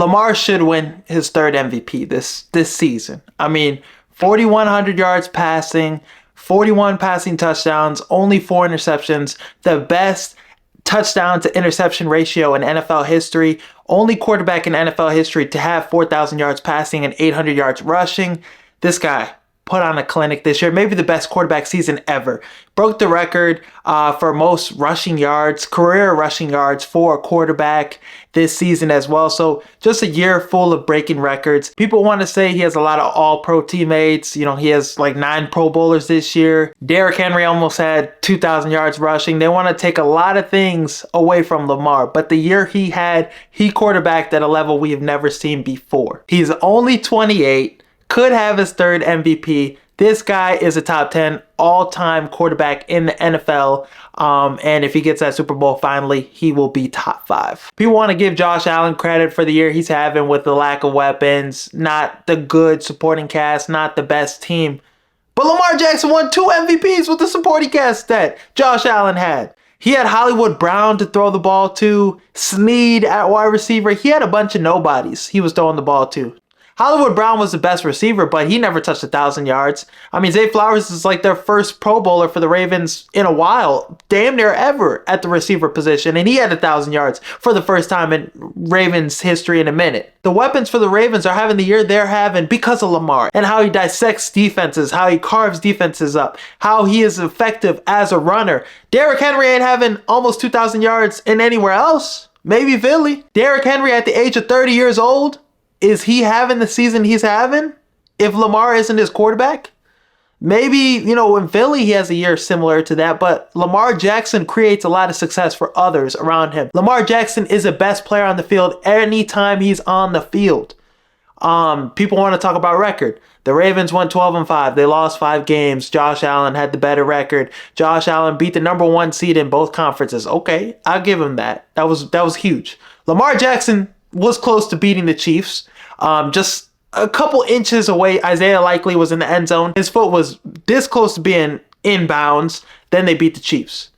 Lamar should win his third MVP this season. I mean, 4,100 yards passing, 41 passing touchdowns, only 4 interceptions, the best touchdown to interception ratio in NFL history, only quarterback in NFL history to have 4,000 yards passing and 800 yards rushing. This guy put on a clinic this year, maybe the best quarterback season ever. Broke the record for most rushing yards, career rushing yards for a quarterback this season as well. So just a year full of breaking records. People want to say he has a lot of all-pro teammates. You know, he has like 9 Pro Bowlers this year. Derrick Henry almost had 2,000 yards rushing. They want to take a lot of things away from Lamar, but the year he quarterbacked at a level we have never seen before. He's only 28, could have his third MVP. This guy is a top 10 all-time quarterback in the NFL. And if he gets that Super Bowl finally, he will be top 5. People want to give Josh Allen credit for the year he's having with the lack of weapons, not the good supporting cast, not the best team. But Lamar Jackson won 2 MVPs with the supporting cast that Josh Allen had. He had Hollywood Brown to throw the ball to, Snead at wide receiver. He had a bunch of nobodies he was throwing the ball to. Hollywood Brown was the best receiver, but he never touched 1,000 yards. I mean, Zay Flowers is like their first Pro Bowler for the Ravens in a while, damn near ever at the receiver position, and he had 1,000 yards for the first time in Ravens history in a minute. The weapons for the Ravens are having the year they're having because of Lamar and how he dissects defenses, how he carves defenses up, how he is effective as a runner. Derrick Henry ain't having almost 2,000 yards in anywhere else. Maybe Philly. Derrick Henry at the age of 30 years old, is he having the season he's having if Lamar isn't his quarterback? Maybe, you know, in Philly, he has a year similar to that, but Lamar Jackson creates a lot of success for others around him. Lamar Jackson is the best player on the field anytime he's on the field. People want to talk about record. The Ravens went 12-5. They lost 5 games. Josh Allen had the better record. Josh Allen beat the number 1 seed in both conferences. Okay, I'll give him that. That was huge. Lamar Jackson was close to beating the Chiefs. Just a couple inches away, Isaiah Likely was in the end zone. His foot was this close to being inbounds. Then they beat the Chiefs.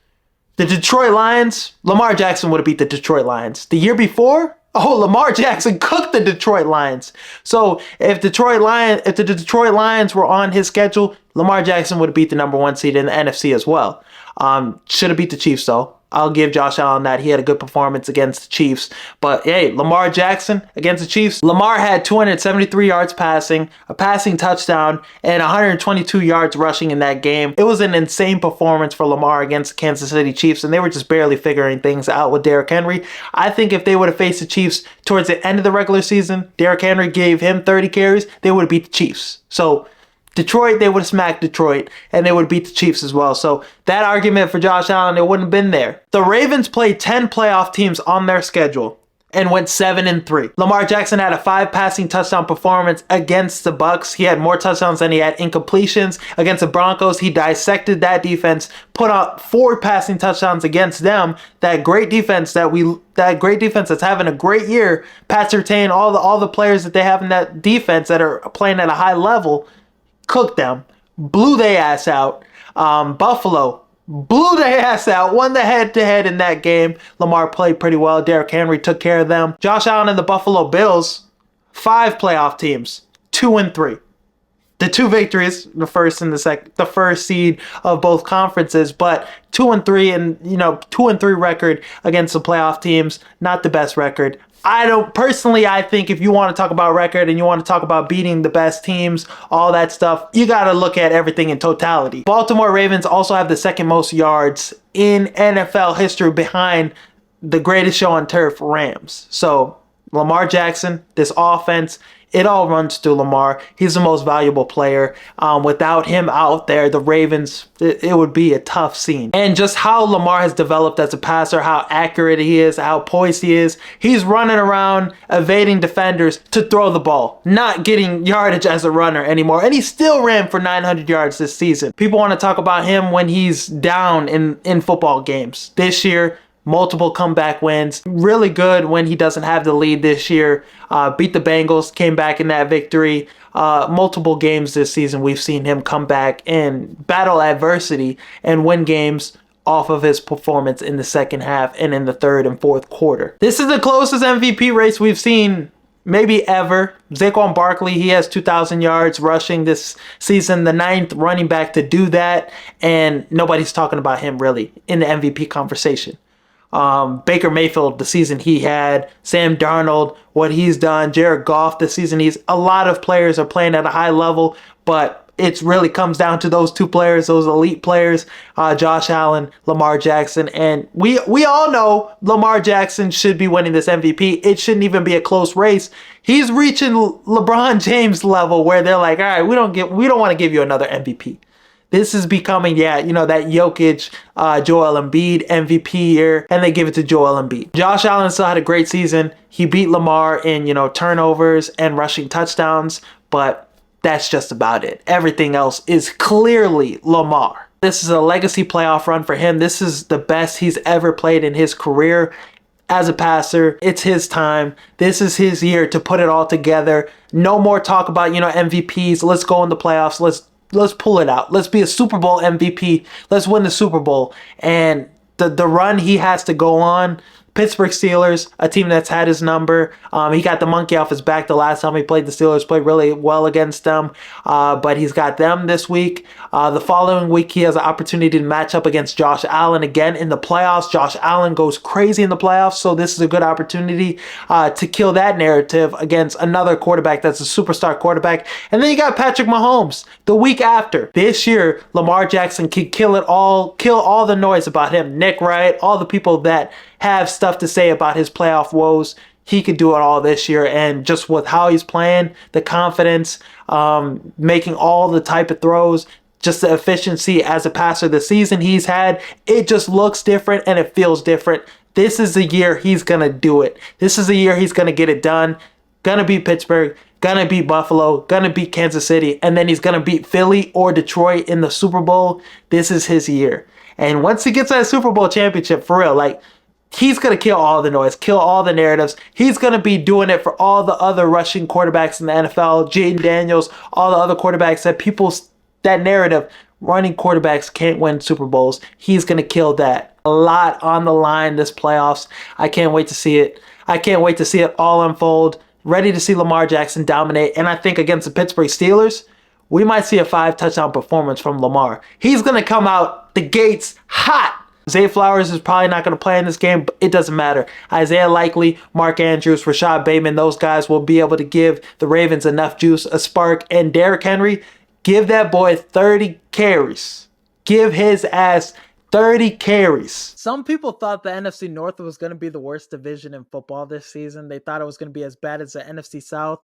The Detroit Lions, Lamar Jackson would have beat the Detroit Lions. The year before, Lamar Jackson cooked the Detroit Lions. So if the Detroit Lions were on his schedule, Lamar Jackson would have beat the number 1 seed in the NFC as well. Should have beat the Chiefs though. I'll give Josh Allen that. He had a good performance against the Chiefs. But hey, Lamar Jackson against the Chiefs. Lamar had 273 yards passing, a passing touchdown, and 122 yards rushing in that game. It was an insane performance for Lamar against the Kansas City Chiefs, and they were just barely figuring things out with Derrick Henry. I think if they would have faced the Chiefs towards the end of the regular season, Derrick Henry gave him 30 carries, they would have beat the Chiefs. So Detroit, they would have smacked Detroit, and they would beat the Chiefs as well. So that argument for Josh Allen, it wouldn't have been there. The Ravens played 10 playoff teams on their schedule and went 7-3. Lamar Jackson had a 5 passing touchdown performance against the Bucks. He had more touchdowns than he had incompletions. Against the Broncos, he dissected that defense, put up 4 passing touchdowns against them. That great defense that's having a great year. Pat Surtain, all the players that they have in that defense that are playing at a high level, cooked them, blew their ass out. Buffalo blew their ass out, won the head-to-head in that game. Lamar played pretty well. Derrick Henry took care of them. Josh Allen and the Buffalo Bills, 5 playoff teams, 2-3. The 2 victories, the first and the first seed of both conferences, but 2-3 and 2-3 record against the playoff teams, not the best record. I think if you want to talk about record and you want to talk about beating the best teams, all that stuff, you got to look at everything in totality. Baltimore Ravens also have the 2nd most yards in NFL history behind the greatest show on turf, Rams. So Lamar Jackson, this offense, it all runs through Lamar. He's the most valuable player. Without him out there, the Ravens, it would be a tough scene. And just how Lamar has developed as a passer, how accurate he is, how poised he is. He's running around, evading defenders to throw the ball, not getting yardage as a runner anymore. And he still ran for 900 yards this season. People want to talk about him when he's down in football games. This year, multiple comeback wins. Really good when he doesn't have the lead this year. Beat the Bengals, came back in that victory. Multiple games this season we've seen him come back and battle adversity and win games off of his performance in the second half and in the third and fourth quarter. This is the closest MVP race we've seen maybe ever. Saquon Barkley, he has 2,000 yards rushing this season, the ninth running back to do that, and nobody's talking about him really in the MVP conversation. Baker Mayfield, the season he had, Sam Darnold, what he's done, Jared Goff, the season a lot of players are playing at a high level, but it really comes down to those two players, those elite players, Josh Allen, Lamar Jackson. And we all know Lamar Jackson should be winning this MVP. It shouldn't even be a close race. He's reaching LeBron James level where they're like, all right, we don't want to give you another MVP. This is becoming, that Jokic, Joel Embiid MVP year, and they give it to Joel Embiid. Josh Allen still had a great season. He beat Lamar in, turnovers and rushing touchdowns, but that's just about it. Everything else is clearly Lamar. This is a legacy playoff run for him. This is the best he's ever played in his career as a passer. It's his time. This is his year to put it all together. No more talk about, MVPs. Let's go in the playoffs. Let's pull it out. Let's be a Super Bowl MVP. Let's win the Super Bowl. And the run he has to go on, Pittsburgh Steelers, a team that's had his number. He got the monkey off his back the last time he played the Steelers, played really well against them. But he's got them this week. The following week, he has an opportunity to match up against Josh Allen again in the playoffs. Josh Allen goes crazy in the playoffs, so this is a good opportunity to kill that narrative against another quarterback that's a superstar quarterback. And then you got Patrick Mahomes the week after. This year, Lamar Jackson can kill all the noise about him. Nick Wright, all the people that have stuff to say about his playoff woes. He could do it all this year, and just with how he's playing, the confidence, making all the type of throws, just the efficiency as a passer the season he's had, it just looks different and it feels different. This is the year he's going to do it. This is the year he's going to get it done. Going to beat Pittsburgh, going to beat Buffalo, going to beat Kansas City, and then he's going to beat Philly or Detroit in the Super Bowl. This is his year. And once he gets that Super Bowl championship, for real, he's going to kill all the noise, kill all the narratives. He's going to be doing it for all the other rushing quarterbacks in the NFL, Jaden Daniels, all the other quarterbacks that narrative, running quarterbacks can't win Super Bowls. He's going to kill that. A lot on the line this playoffs. I can't wait to see it. I can't wait to see it all unfold. Ready to see Lamar Jackson dominate. And I think against the Pittsburgh Steelers, we might see a 5-touchdown performance from Lamar. He's going to come out the gates hot. Zay Flowers is probably not going to play in this game, but it doesn't matter. Isaiah Likely, Mark Andrews, Rashad Bateman, those guys will be able to give the Ravens enough juice, a spark. And Derrick Henry, give that boy 30 carries. Give his ass 30 carries. Some people thought the NFC North was going to be the worst division in football this season. They thought it was going to be as bad as the NFC South.